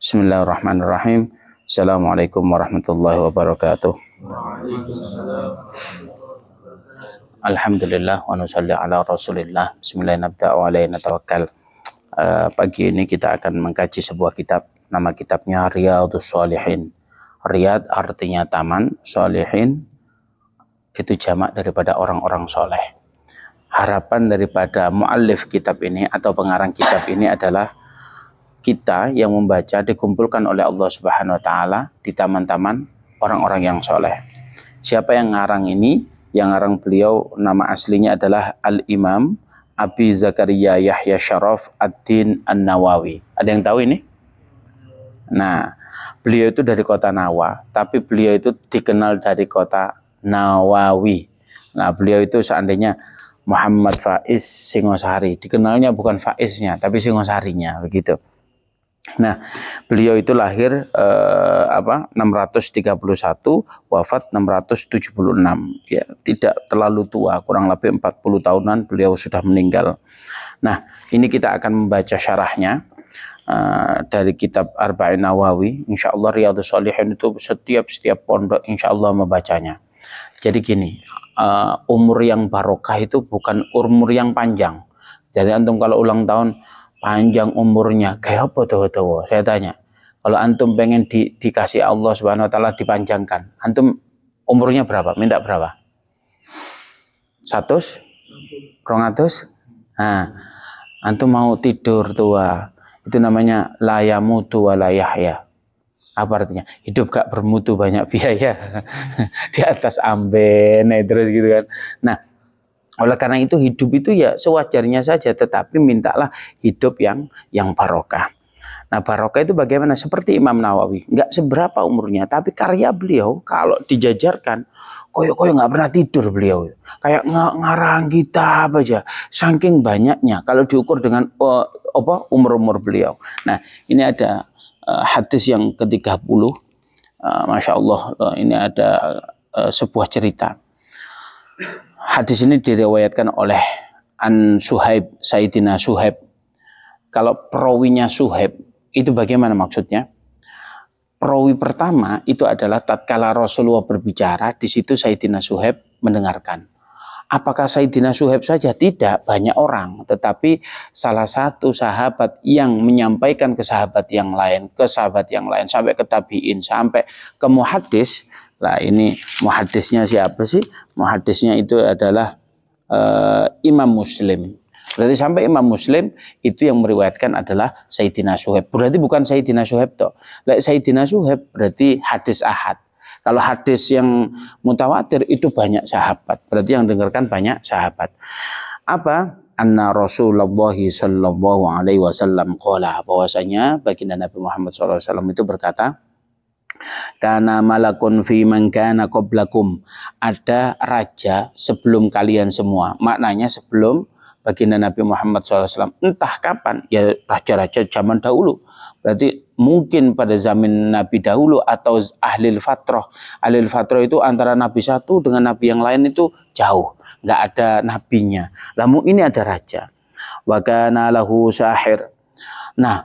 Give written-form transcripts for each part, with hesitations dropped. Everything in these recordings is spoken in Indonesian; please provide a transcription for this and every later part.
Bismillahirrahmanirrahim. Assalamualaikum warahmatullahi wabarakatuh. Alhamdulillah wa nusalli ala rasulillah. Bismillahirrahmanirrahim. Pagi ini kita akan mengkaji sebuah kitab. Nama kitabnya Riyadhus Shalihin. Riyad artinya taman, Shalihin itu jamak daripada orang-orang soleh. Harapan daripada muallif kitab ini atau pengarang kitab ini adalah kita yang membaca dikumpulkan oleh Allah Subhanahu wa Ta'ala di taman-taman orang-orang yang soleh. Siapa yang ngarang ini? Yang ngarang beliau nama aslinya adalah Al-Imam Abi Zakaria Yahya Syaraf Ad-Din An-Nawawi. Ada yang tahu ini? Nah, beliau itu dari kota Nawa, tapi beliau itu dikenal dari kota Nawawi. Nah, beliau itu seandainya Muhammad Faiz Singosari, dikenalnya bukan Faiznya, tapi Singosarinya, begitu. Nah, beliau itu lahir 631, wafat 676. Ya, tidak terlalu tua, kurang lebih 40 tahunan beliau sudah meninggal. Nah, ini kita akan membaca syarahnya dari kitab Arba'in Nawawi. Insya Allah Riyadhus Shalihin itu setiap pondok insya Allah membacanya. Jadi gini, umur yang barokah itu bukan umur yang panjang. Jadi antum kalau ulang tahun panjang umurnya, kayak apa tuh? Saya tanya, kalau antum pengen dikasih Allah Subhanahu wa Ta'ala dipanjangkan, antum umurnya berapa? Minta berapa? 100? 200? Nah, antum mau tidur tua, itu namanya la yamutu wa la yahya. Apa artinya? Hidup gak bermutu, banyak biaya. Di atas amben, terus gitu kan. Nah, oleh karena itu hidup itu ya sewajarnya saja, tetapi mintalah hidup yang barokah. Nah, barokah itu bagaimana? Seperti Imam Nawawi, nggak seberapa umurnya, tapi karya beliau kalau dijajarkan, koyo nggak pernah tidur beliau, kayak ngarang kitab aja, saking banyaknya kalau diukur dengan umur beliau. Nah, ini ada hadis yang ke-30, Masya Allah, ini ada sebuah cerita. Hadis ini diriwayatkan oleh An Suhaib, Sayyidina Suhaib. Kalau perawinya Suhaib itu bagaimana maksudnya? Perawi pertama itu adalah tatkala Rasulullah berbicara, di situ Sayyidina Suhaib mendengarkan. Apakah Sayyidina Suhaib saja? Tidak, banyak orang. Tetapi salah satu sahabat yang menyampaikan ke sahabat yang lain, sampai ke tabi'in, sampai ke muhaddis. Lah ini muhaddisnya siapa sih? Muhaddisnya itu adalah Imam Muslim. Berarti sampai Imam Muslim itu yang meriwayatkan adalah Sayyidina Suhaib. Berarti bukan Sayyidina Suhaib toh. Lah Sayyidina Suhaib berarti hadis ahad. Kalau hadis yang mutawatir itu banyak sahabat. Berarti yang dengarkan banyak sahabat. Apa? Anna Rasulullah sallallahu alaihi wasallam qala, bahwasanya baginda Nabi Muhammad sallallahu alaihi wasallam itu berkata, kana malakun fi man kana qablakum, ada raja sebelum kalian semua. Maknanya sebelum baginda Nabi Muhammad SAW, entah kapan, ya raja-raja zaman dahulu. Berarti mungkin pada zaman Nabi dahulu atau ahlil fatrah. Ahlil fatrah itu antara Nabi satu dengan Nabi yang lain itu jauh, nggak ada nabinya. Lalu ini ada raja. Wa kana lahu sahir. Nah,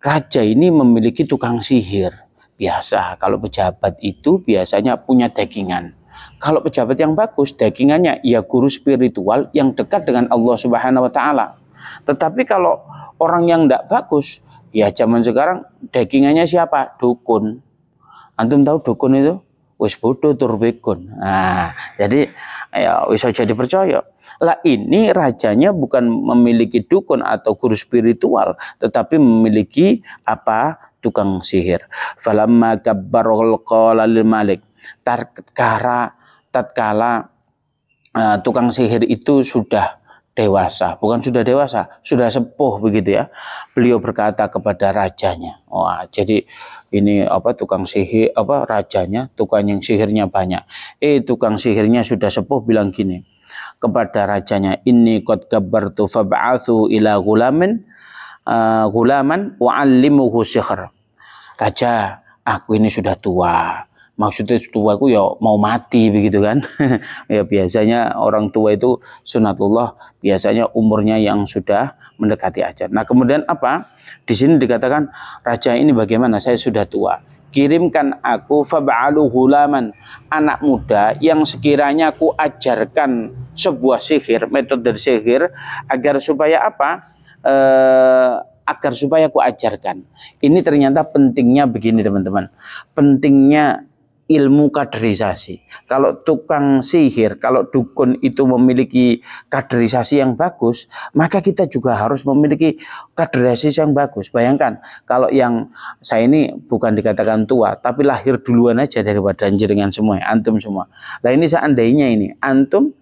raja ini memiliki tukang sihir. Biasa kalau pejabat itu biasanya punya dagingan. Kalau pejabat yang bagus, dagingannya ya guru spiritual yang dekat dengan Allah Subhanahu wa Ta'ala. Tetapi kalau orang yang tidak bagus, ya zaman sekarang dagingannya siapa? Dukun. Antum tahu dukun itu? Wis bodoh tur bekun. Nah, jadi ya wis aja dipercaya. Lah ini rajanya bukan memiliki dukun atau guru spiritual, tetapi memiliki apa? Tukang sihir. Falamma kabbarul qala lil malik. Tatkala tukang sihir itu sudah dewasa, bukan sudah dewasa, sudah sepuh begitu ya. Beliau berkata kepada rajanya. Wah, jadi ini tukang sihir rajanya, tukang yang sihirnya banyak. Tukang sihirnya sudah sepuh bilang gini kepada rajanya, inni qad kabbartu fab'athu ila ghulaman wa'allimuhu sihr. Raja, aku ini sudah tua, Maksudnya tua itu ya mau mati begitu kan. Ya biasanya orang tua itu sunatullah biasanya umurnya yang sudah mendekati ajal. Nah kemudian apa? Di sini dikatakan raja ini bagaimana? Saya sudah tua. Kirimkan aku fab'alu hulaman, anak muda yang sekiranya aku ajarkan sebuah sihir, metode sihir agar supaya apa? Agar supaya aku ajarkan. Ini ternyata pentingnya begini teman-teman. Pentingnya ilmu kaderisasi. Kalau tukang sihir, kalau dukun itu memiliki kaderisasi yang bagus, maka kita juga harus memiliki kaderisasi yang bagus. Bayangkan, kalau yang saya ini bukan dikatakan tua, tapi lahir duluan aja daripada jenengan semua, antum semua. Nah ini seandainya ini, antum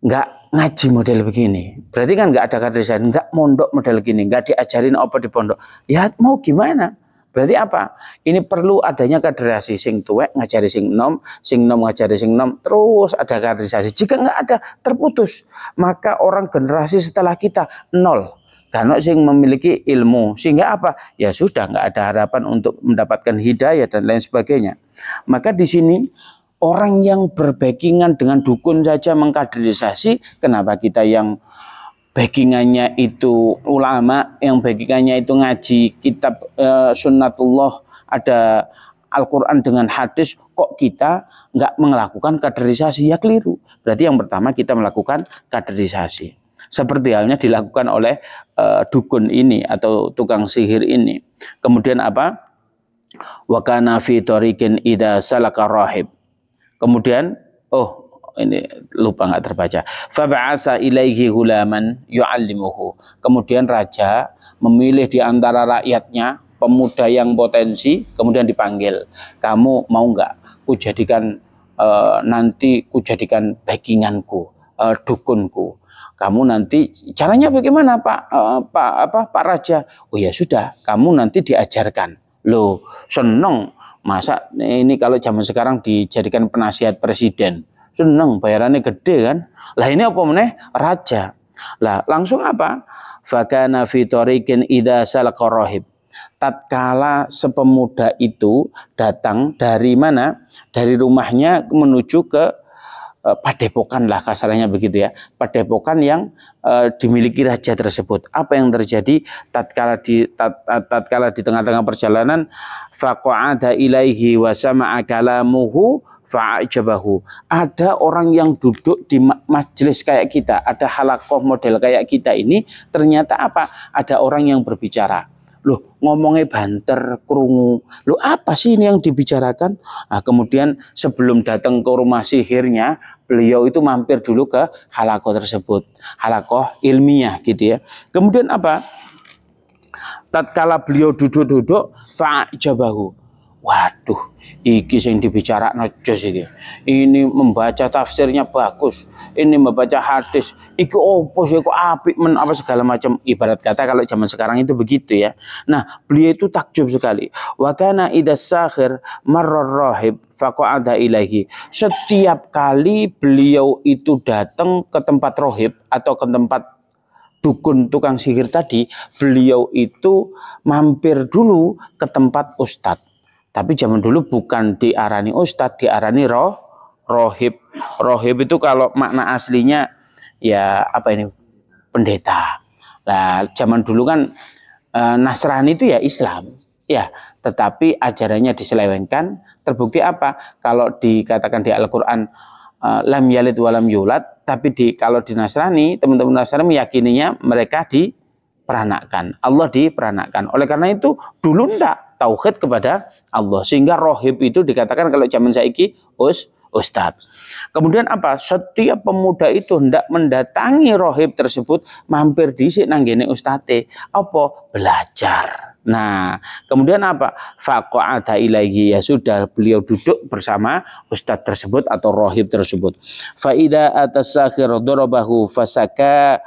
nggak ngaji model begini, berarti kan nggak ada kaderisasi, nggak mondok model gini, nggak diajarin apa di pondok, ya mau gimana? Berarti apa? Ini perlu adanya kaderisasi, sing tuwek ngajari sing nom ngajari sing nom, terus ada kaderisasi. Jika nggak ada, terputus. Maka orang generasi setelah kita nol. Karena sing memiliki ilmu, sehingga apa? Ya sudah nggak ada harapan untuk mendapatkan hidayah dan lain sebagainya. Maka di sini orang yang berbackingan dengan dukun saja mengkaderisasi, kenapa kita yang backingannya itu ulama, yang backingannya itu ngaji kitab sunnatullah, ada Al-Quran dengan hadis, kok kita nggak melakukan kaderisasi? Ya keliru. Berarti yang pertama kita melakukan kaderisasi. Seperti halnya dilakukan oleh dukun ini atau tukang sihir ini. Kemudian apa? Wa kana fi tariqin idza salaka rahib. Kemudian, ini lupa nggak terbaca. Fab'asa ilaihi hulaman yu'allimuhu. Kemudian raja memilih di antara rakyatnya pemuda yang potensi, kemudian dipanggil. Kamu mau nggak kujadikan nanti kujadikan backinganku, dukunku. Kamu nanti caranya bagaimana Pak Raja? Oh ya sudah, kamu nanti diajarkan. Loh, seneng. Masa ini kalau zaman sekarang dijadikan penasihat presiden, seneng, bayarannya gede kan. Lah ini apa meneh? Raja. Lah langsung apa? Fakana fi tariqin idza salaka rahib. Tatkala sepemuda itu datang dari mana? Dari rumahnya menuju ke padepokan lah kasarnya begitu ya. Padepokan yang dimiliki raja tersebut. Apa yang terjadi tatkala di tengah-tengah perjalanan, faqa'ada ilaihi wa sama'a kalamuhu fa'ajabahu. Ada orang yang duduk di majelis kayak kita, ada halakoh model kayak kita ini, ternyata apa? Ada orang yang berbicara. Loh, ngomongnya banter, krungu. Loh, apa sih ini yang dibicarakan? Nah, kemudian sebelum datang ke rumah sihirnya, beliau itu mampir dulu ke halakoh tersebut. Halakoh ilmiah gitu ya. Kemudian apa? Tatkala beliau duduk-duduk, fa'ajabahu. Waduh, iki sing dibicarakan jos iki. Ini membaca tafsirnya bagus. Ini membaca hadis. Iki opo sih kok apik men apa segala macam. Ibarat kata kalau zaman sekarang itu begitu ya. Nah, beliau itu takjub sekali. Wa kana idas sakhir marrar rahib faqa'ada ilaihi. Setiap kali beliau itu datang ke tempat rohib atau ke tempat dukun tukang sihir tadi, beliau itu mampir dulu ke tempat ustadz. Tapi zaman dulu bukan diarani ustadz, diarani rohib. Rohib itu kalau makna aslinya ya apa ini? Pendeta. Nah, zaman dulu kan Nasrani itu ya Islam. Ya, tetapi ajarannya diselewengkan. Terbukti apa? Kalau dikatakan di Al-Qur'an lam yalid walam yulad, tapi kalau di Nasrani, teman-teman Nasrani meyakininya mereka diperanakkan. Allah diperanakkan. Oleh karena itu dulu ndak tauhid kepada Allah, sehingga rohib itu dikatakan kalau zaman saiki ustadz. Kemudian apa? Setiap pemuda itu hendak mendatangi rohib tersebut, mampir dhisik nang ngene ustate. Apa? Belajar. Nah, kemudian apa? Faqa'ada ilaihi, ya sudah beliau duduk bersama ustadz tersebut atau rohib tersebut. Fa idza atasakhir darabahu fasyakka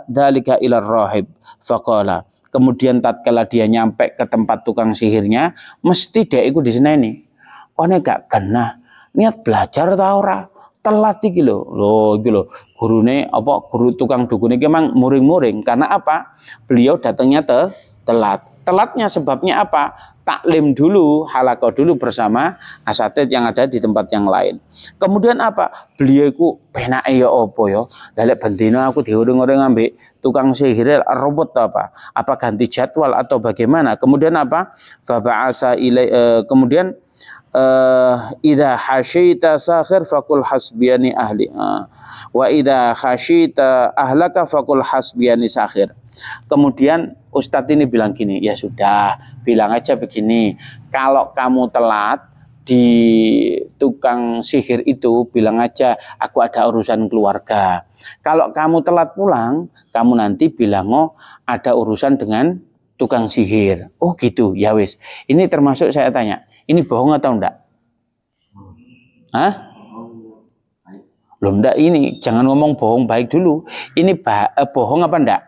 dalika ila rohib faqala. Kemudian tatkala dia nyampe ke tempat tukang sihirnya, mesti dia ikut di sini nih. Kone gak kena niat belajar ta ora? Telat iki lho. Loh iki lho, gurune apa guru tukang dukun iki memang muring-muring karena apa? Beliau datangnya telat. Telatnya sebabnya apa? taklim dulu, halaqah dulu bersama asatidz yang ada di tempat yang lain. Kemudian apa? Beliau itu penake ya apa ya? Lah lek bendina aku diurung-urung ambek tukang sihir robot apa? Apa ganti jadwal atau bagaimana? Kemudian apa? Fa ba'asa ilai kemudian idza hasyita sakhir faqul hasbiyani ahli wa idza hasyita ahlaka faqul hasbiyani sakhir. Kemudian Ustadz ini bilang gini, ya sudah, bilang aja begini, kalau kamu telat di tukang sihir itu, bilang aja aku ada urusan keluarga. Kalau kamu telat pulang, kamu nanti bilang, oh ada urusan dengan tukang sihir. Oh gitu, ya wis. Ini termasuk saya tanya, ini bohong atau enggak? Hah? Loh enggak, ini jangan ngomong bohong baik dulu. Ini bohong apa enggak?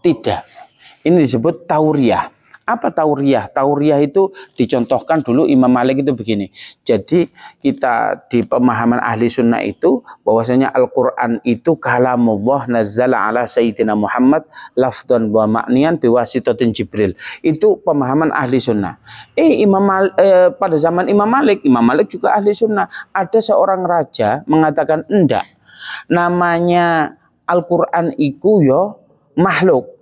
Tidak. Ini disebut tauriyah. Apa tauriyah? Tauriyah itu dicontohkan dulu Imam Malik itu begini. Jadi kita di pemahaman ahli sunnah itu bahwasanya Al-Quran itu kalamullah nazzala ala Sayyidina Muhammad lafdan wa ma'niyan biwasitatin Jibril. Itu pemahaman ahli sunnah. Pada zaman Imam Malik juga ahli sunnah. Ada seorang raja mengatakan enggak. Namanya Al-Quran itu ya makhluk.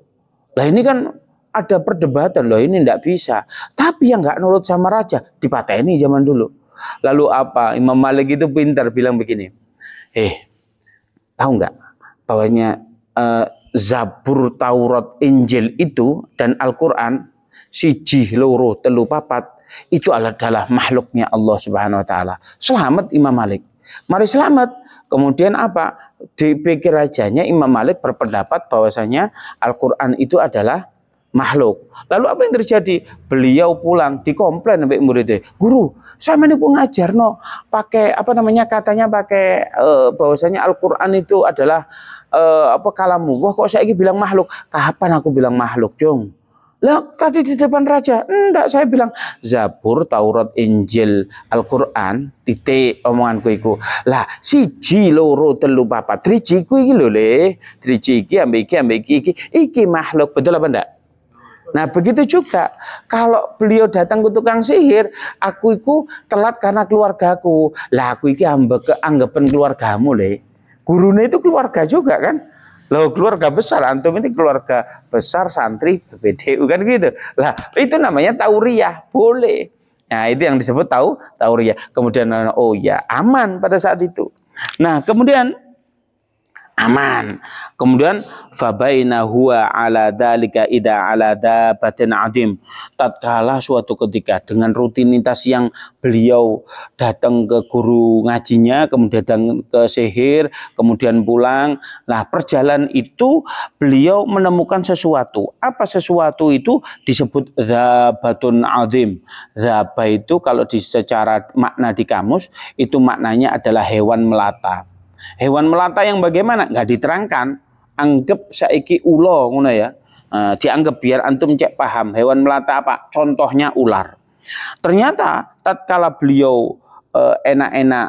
Lah ini kan ada perdebatan loh, ini tidak bisa. Tapi yang nggak nurut sama raja dipateni zaman dulu. Lalu apa? Imam Malik itu pintar bilang begini. Tahu nggak bahwanya Zabur, Taurat, Injil itu dan Al-Quran siji, loro, telu, papat itu adalah makhluknya Allah Subhanahu Wa Taala. Selamat Imam Malik. Mari selamat. Kemudian apa? Dipikir rajanya Imam Malik berpendapat bahwasanya Al-Quran itu adalah makhluk. Lalu apa yang terjadi? Beliau pulang dikomplain sampai muridnya, guru, saya ini pun ngajar pakai apa namanya katanya pakai bahwasanya Al-Quran itu adalah kalamullah, kok saya bilang makhluk? Kapan aku bilang makhluk, Jong? Lah tadi di depan raja, enggak, saya bilang Zabur, Taurat, Injil, Al-Quran, titik omonganku iku. Lah siji, loro, telu, papat, driji ku iki lho le. Driji iki ambek iki makhluk, betul apa enggak? Nah begitu juga kalau beliau datang ke tukang sihir, aku itu telat karena keluargaku. Lah aku iki anggapan keluargamu le. Gurunya itu keluarga juga kan? Loh keluarga besar, antum ini keluarga besar santri BDU kan gitu. Lah itu namanya tauriyah, boleh. Nah itu yang disebut tauriyah. Kemudian oh ya aman pada saat itu. Nah kemudian aman. Kemudian fabaina huwa ala dzalika ida ala dabatin adim. Tatkala suatu ketika dengan rutinitas yang beliau datang ke guru ngajinya, kemudian datang ke sihir, kemudian pulang. Nah, perjalanan itu beliau menemukan sesuatu. Apa sesuatu itu? Disebut dzabatun adim. Dzabah itu kalau secara makna di kamus itu maknanya adalah hewan melata. Hewan melata yang bagaimana? Nggak diterangkan. Anggap saiki ulo, ngono ya. Dianggap biar antum cek paham. Hewan melata apa? Contohnya ular. Ternyata tatkala beliau enak-enak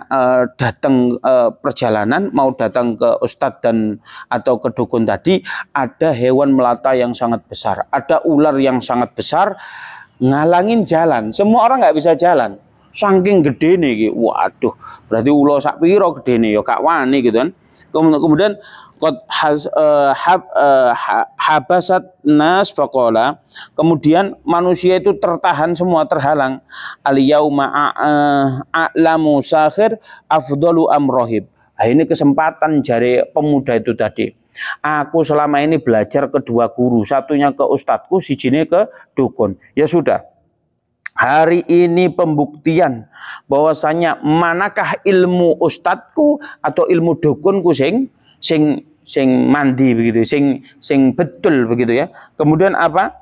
datang perjalanan, mau datang ke ustadz dan atau ke dukun tadi, ada hewan melata yang sangat besar. Ada ular yang sangat besar ngalangin jalan. Semua orang nggak bisa jalan. Saking gede nih, waduh, berarti ulo sak piro gede nih, ya kak wani gitu kan. Kemudian habasat nas faqala, kemudian manusia itu tertahan semua, terhalang. Al yauma a'lamu sakhir afdalu amrohib. Nah, ini kesempatan jari pemuda itu tadi. Aku selama ini belajar ke dua guru, satunya ke ustadku, sijine ke dukun. Ya sudah. Hari ini pembuktian bahwasanya manakah ilmu ustadku atau ilmu dukunku sing mandi begitu, sing betul begitu ya. Kemudian apa?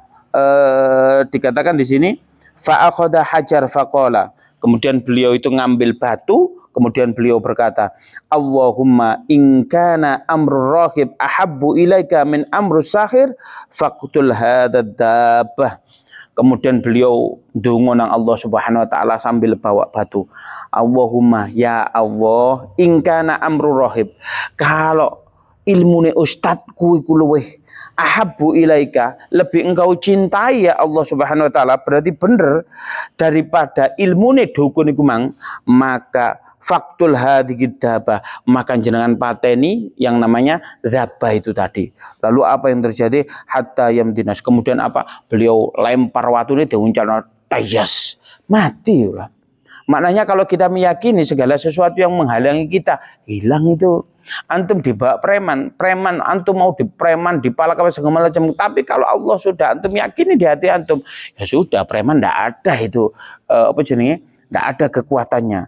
Dikatakan di sini fa akhadha hajar faqala. Kemudian beliau itu ngambil batu, kemudian beliau berkata, Allahumma in kana amrul rahib ahabbu ilaika min amrus sahir faqtul hadad dabbah. Kemudian beliau ndonga nang Allah Subhanahu wa taala sambil bawa batu. Allahumma ya Allah, in kana amrul rahib. Kalau ilmune ustadku iku luweh ahabbu ilaika, lebih engkau cintai ya Allah Subhanahu wa taala, berarti bener daripada ilmune dukun iku mang, maka faktul hadhihi dabah, maka jenengan pateni yang namanya dabah itu tadi. Lalu apa yang terjadi? Hatta yamdinas, kemudian apa? Beliau lempar watu ini diuncalno tayas, mati lah. Maknanya kalau kita meyakini segala sesuatu yang menghalangi kita hilang itu. Antum dibawa preman, antum mau di preman dipalak apa segala macam. Tapi kalau Allah sudah antum yakini di hati antum, ya sudah, preman tidak ada itu apa jenenge, tidak ada kekuatannya.